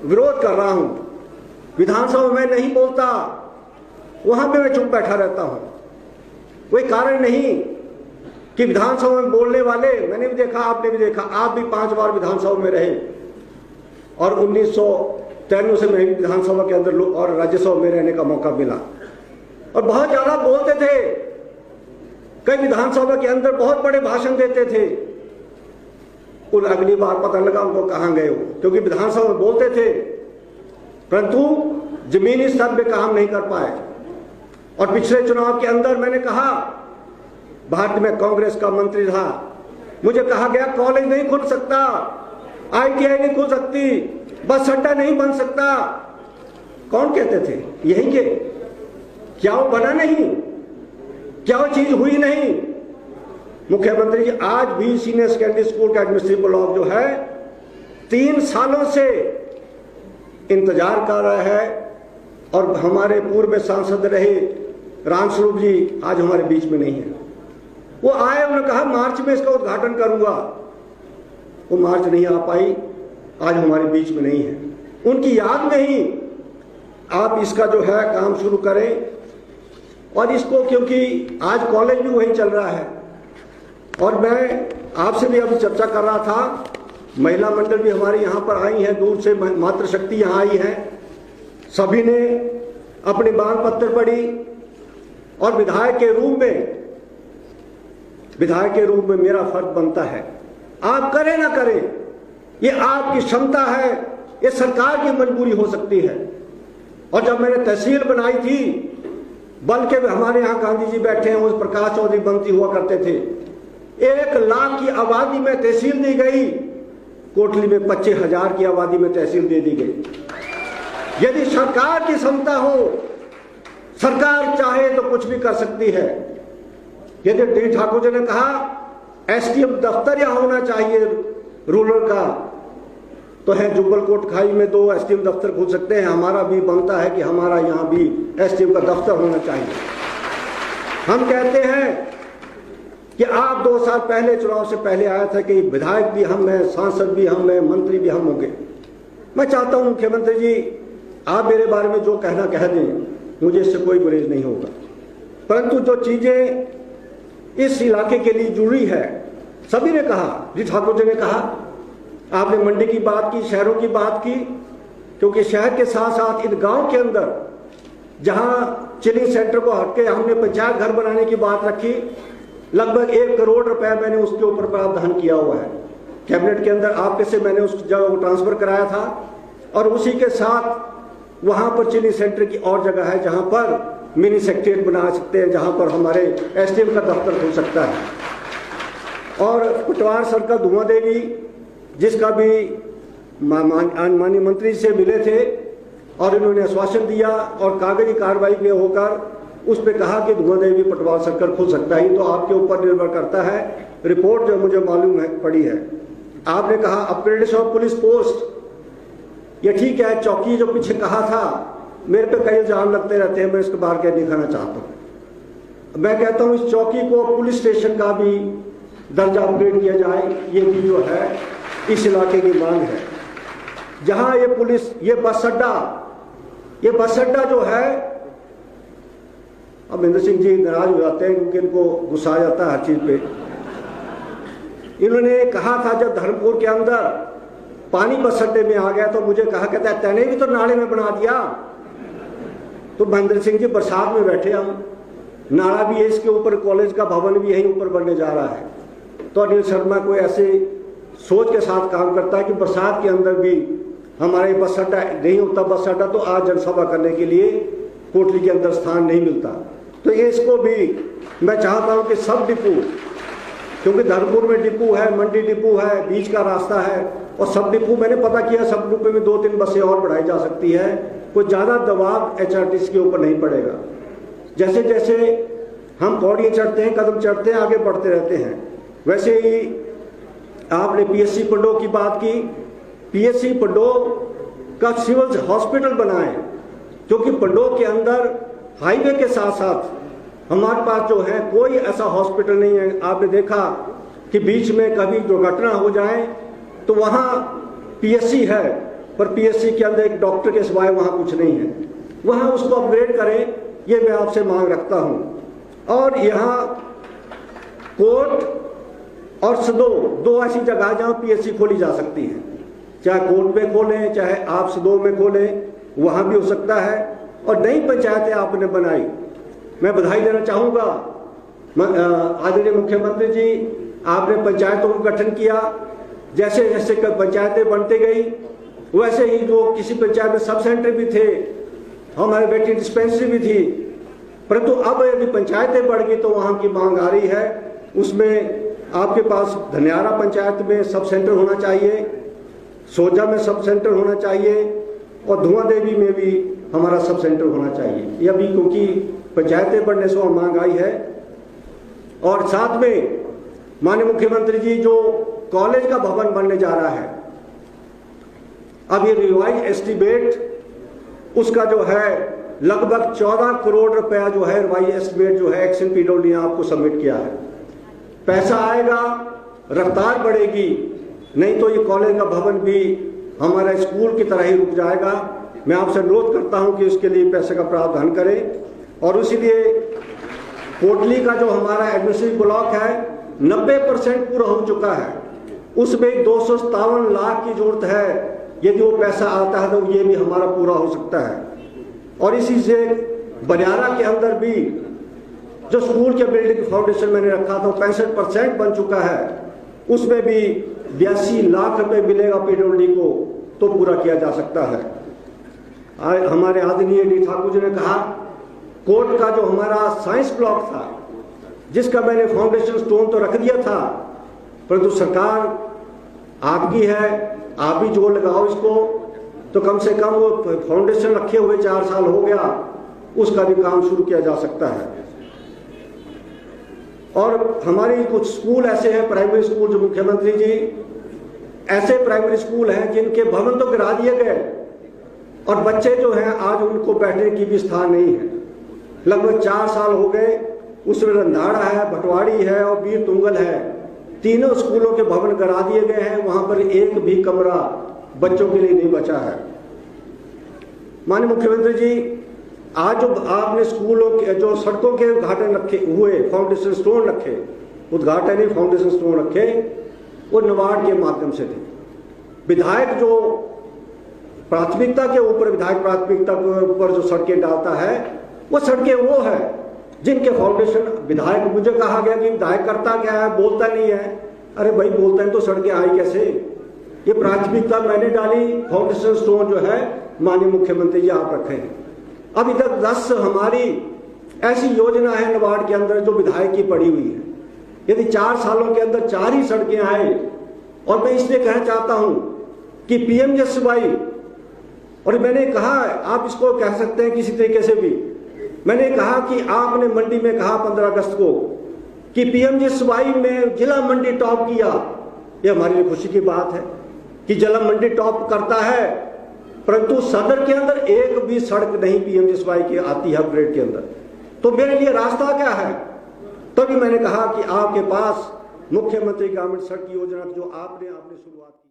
विरोध कर रहा हूं, विधानसभा में नहीं बोलता, वहां पे मैं चुप बैठा रहता हूं। कोई कारण नहीं कि विधानसभा में बोलने वाले, मैंने भी देखा, आपने भी देखा, आप भी 5 बार विधानसभा में रहे और 1993 से मैं विधानसभा के अंदर और राज्यसभा में रहने का मौका मिला और बहुत ज्यादा बोलते थे। कई विधानसभा के अंदर बहुत बड़े भाषण देते थे। उन अगली बार पता लगा उनको कहां गए हो, क्योंकि विधानसभा में बोलते थे परंतु जमीनी स्तर पे काम नहीं कर पाए। और पिछले चुनाव के अंदर मैंने कहा, भारत में कांग्रेस का मंत्री था, मुझे कहा गया कॉलेज नहीं खुल सकता, ITI नहीं खुल सकती, बस अड्डा नहीं बन सकता। कौन कहते थे? यही के। क्या वो बना नहीं? क्या वो चीज हुई नहीं? मुख्यमंत्री जी आज भी सीनियर सेकेंडरी स्कूल का एडमिनिस्ट्रेटिव ब्लॉक जो है 3 सालों से इंतजार कर रहा है और हमारे पूर्व में सांसद रहे रामस्वरूप जी आज हमारे बीच में नहीं है। वो आए, उन्होंने कहा मार्च में इसका उद्घाटन करूंगा, वो मार्च नहीं आ पाई, आज हमारे बीच में नहीं है। उनकी याद में ही आप इसका जो है काम शुरू करें और इसको, क्योंकि आज कॉलेज भी वही चल रहा है। और मैं आपसे भी अभी चर्चा कर रहा था, महिला मंडल भी हमारी यहाँ पर आई हैं, दूर से मातृशक्ति यहाँ आई है, सभी ने अपनी मांग पत्र पढ़ी और विधायक के रूप में मेरा फर्ज बनता है। आप करें ना करें, ये आपकी क्षमता है, ये सरकार की मजबूरी हो सकती है। और जब मैंने तहसील बनाई थी, बल्कि हमारे यहाँ गांधी जी बैठे हैं, उस प्रकाश चौधरी मंत्री हुआ करते थे, 1 लाख की आबादी में तहसील दी गई, कोटली में 25,000 की आबादी में तहसील दे दी गई। यदि सरकार की क्षमता हो, सरकार चाहे तो कुछ भी कर सकती है। यदि डी ठाकुर जी ने कहा SDM दफ्तर यहाँ होना चाहिए रूरल का, तो है जुब्बल कोट खाई में 2 SDM दफ्तर खुल सकते हैं। हमारा भी बनता है कि हमारा यहाँ भी SDM का दफ्तर होना चाहिए। हम कहते हैं कि आप 2 साल पहले चुनाव से पहले आया था कि विधायक भी हम हैं, सांसद भी हम हैं, मंत्री भी हम होंगे। मैं चाहता हूं मुख्यमंत्री जी, आप मेरे बारे में जो कहना कह दें, मुझे इससे कोई गुरेज नहीं होगा, परंतु जो चीजें इस इलाके के लिए जरूरी है, सभी ने कहा, जी ठाकुर जी ने कहा, आपने मंडी की बात की, शहरों की बात की, क्योंकि शहर के साथ साथ इन गांव के अंदर जहां चिलिंग सेंटर को हटके हमने पंचायत घर बनाने की बात रखी, लगभग 1 करोड़ रुपए मैंने उसके ऊपर प्रावधान किया हुआ है। कैबिनेट के अंदर आपके से मैंने उस जगह को ट्रांसफर कराया था और उसी के साथ वहां पर चिलिंग सेंटर की और जगह है जहां पर मिनी सेक्रेटरिएट बना सकते हैं, जहां पर हमारे SDM का दफ्तर खुल सकता है। और कुटवार सर्कल धुआं देवी, जिसका भी माननीय मंत्री से मिले थे और इन्होंने आश्वासन दिया और कागजी कार्रवाई में होकर उस पे कहा कि धुआं देवी पटवार सर्कल खुल सकता है। तो आपके ऊपर निर्भर करता है। रिपोर्ट जो मुझे मालूम है पड़ी है, आपने कहा अपग्रेडेशन ऑफ पुलिस पोस्ट, ये ठीक है। चौकी जो पीछे कहा था, मेरे पे कई इल्जाम लगते रहते हैं, मैं इसके बाहर क्या दिखाना चाहता हूँ। मैं कहता हूँ इस चौकी को पुलिस स्टेशन का भी दर्जा अपग्रेड किया जाए, ये भी जो है इस इलाके की मांग है। जहां ये पुलिस, ये बस अड्डा जो है, अब महेंद्र सिंह जी नाराज हो जाते हैं क्योंकि इनको गुस्सा आ जाता है हर चीज पे। इन्होंने कहा था जब धर्मपुर के अंदर पानी बस अड्डे में आ गया तो मुझे कहा, कहता है तैने भी तो नाले में बना दिया। तो महेंद्र सिंह जी बरसात में बैठे, हम नाला भी है इसके ऊपर, कॉलेज का भवन भी यहीं ऊपर बनने जा रहा है। तो अनिल शर्मा कोई ऐसे सोच के साथ काम करता है कि बरसात के अंदर भी हमारे बस अड्डा नहीं होता, बस अड्डा तो आज जनसभा करने के लिए कोटली के अंदर स्थान नहीं मिलता। तो ये इसको भी मैं चाहता हूं कि सब डिपो, क्योंकि धर्मपुर में डिपो है, मंडी डिपो है, बीच का रास्ता है, और सब डिपो मैंने पता किया, सब डिपो में 2-3 बसें और बढ़ाई जा सकती है। कोई ज़्यादा दबाव HRTC के ऊपर नहीं पड़ेगा। जैसे जैसे हम पौड़ियाँ चढ़ते हैं, कदम चढ़ते हैं, आगे बढ़ते रहते हैं, वैसे ही आपने PSC पंडो की बात की। PSC पंडो का सिविल हॉस्पिटल बनाए, क्योंकि पंडो के अंदर हाईवे के साथ साथ हमारे पास जो है कोई ऐसा हॉस्पिटल नहीं है। आपने देखा कि बीच में कभी दुर्घटना हो जाए तो वहाँ PSC है, पर पीएचसी के अंदर एक डॉक्टर के सिवाय वहाँ कुछ नहीं है, वहाँ उसको अपग्रेड करें, ये मैं आपसे मांग रखता हूँ। और यहाँ कोर्ट और सदो, दो ऐसी जगह जहाँ पीएचसी खोली जा सकती है, चाहे कोर्ट में खोलें चाहे आप सदो में खोलें, वहाँ भी हो सकता है। और नई पंचायतें आपने बनाई, मैं बधाई देना चाहूँगा आदरणीय मुख्यमंत्री जी, आपने पंचायतों को गठन किया। जैसे जैसे पंचायतें बनती गई वैसे ही जो किसी पंचायत में सब सेंटर भी थे, हमारे बेटी डिस्पेंसरी भी थी, परंतु अब यदि पंचायतें बढ़ गई तो वहाँ की मांग आ रही है। उसमें आपके पास धनियारा पंचायत में सब सेंटर होना चाहिए, सोजा में सब सेंटर होना चाहिए और धुआं देवी में भी हमारा सब सेंटर होना चाहिए। ये अभी क्योंकि पंचायतें बढ़ने से वहाँ मांग आई है। और साथ में माननीय मुख्यमंत्री जी, जो कॉलेज का भवन बनने जा रहा है, अब ये रिवाइज एस्टीमेट उसका जो है लगभग 14 करोड़ रुपया जो है रिवाइज एस्टीमेट जो है एक्शन पीडब्ल्यू ने आपको सबमिट किया है। पैसा आएगा, रफ्तार बढ़ेगी, नहीं तो ये कॉलेज का भवन भी हमारा स्कूल की तरह ही रुक जाएगा। मैं आपसे अनुरोध करता हूं कि उसके लिए पैसे का प्रावधान करें। और इसीलिए कोटली का जो हमारा एडमिनिस्ट्रेटिव ब्लॉक है 90% पूरा हो चुका है, उसमें 257 लाख की जरूरत है। यदि वो पैसा आता है तो ये भी हमारा पूरा हो सकता है। और इसी से बनियारा के अंदर भी जो स्कूल के बिल्डिंग फाउंडेशन मैंने रखा था 65% बन चुका है, उसमें भी 82 लाख रुपए मिलेगा पीडब्ल्यूडी को, तो पूरा किया जा सकता है। हमारे आदरणीय डी ठाकुर जी ने कहा कोर्ट का जो हमारा साइंस ब्लॉक था, जिसका मैंने फाउंडेशन स्टोन तो रख दिया था, परंतु सरकार आपकी है, आप भी जोर लगाओ इसको, तो कम से कम वो फाउंडेशन रखे हुए 4 साल हो गया, उसका भी काम शुरू किया जा सकता है। और हमारी कुछ स्कूल ऐसे हैं, प्राइमरी स्कूल, जो मुख्यमंत्री जी, ऐसे प्राइमरी स्कूल हैं जिनके भवन तो गिरा दिए गए और बच्चे जो हैं आज उनको बैठने की भी स्थान नहीं है। लगभग 4 साल हो गए, उसमें रंधाड़ा है, भटवाड़ी है और वीर तुंगल है, तीनों स्कूलों के भवन गिरा दिए गए हैं। वहां पर एक भी कमरा बच्चों के लिए नहीं बचा है। माननीय मुख्यमंत्री जी, आज जो आपने स्कूलों के जो सड़कों के उद्घाटन रखे हुए, फाउंडेशन स्टोन रखे, उद्घाटन नहीं फाउंडेशन स्टोन रखे, वो नबार्ड के माध्यम से थे। विधायक जो प्राथमिकता के ऊपर, विधायक प्राथमिकता के ऊपर जो सड़कें डालता है, वो सड़कें वो है जिनके फाउंडेशन, विधायक, मुझे कहा गया कि विधायक करता क्या है, बोलता नहीं है। अरे भाई, बोलता है तो सड़कें आई कैसे? ये प्राथमिकता मैंने डाली, फाउंडेशन स्टोन जो है माननीय मुख्यमंत्री जी आप रखे हैं। अभी तक 10 हमारी ऐसी योजना है नबार्ड के अंदर जो विधायक की पड़ी हुई है। यदि 4 सालों के अंदर 4 ही सड़कें आए, और मैं इसलिए कहना चाहता हूं कि पीएमजीएसवाई, और मैंने कहा, आप इसको कह सकते हैं किसी तरीके से भी, मैंने कहा कि आपने मंडी में कहा 15 अगस्त को कि पीएमजीएसवाई में जिला मंडी टॉप किया। यह हमारे लिए खुशी की बात है कि जिला मंडी टॉप करता है, परंतु सदर के अंदर एक भी सड़क नहीं पीएमजीएसवाई की आती है अपग्रेड के अंदर। तो मेरे लिए रास्ता क्या है? तभी मैंने कहा कि आपके पास मुख्यमंत्री ग्रामीण सड़क योजना जो आपने शुरुआत की।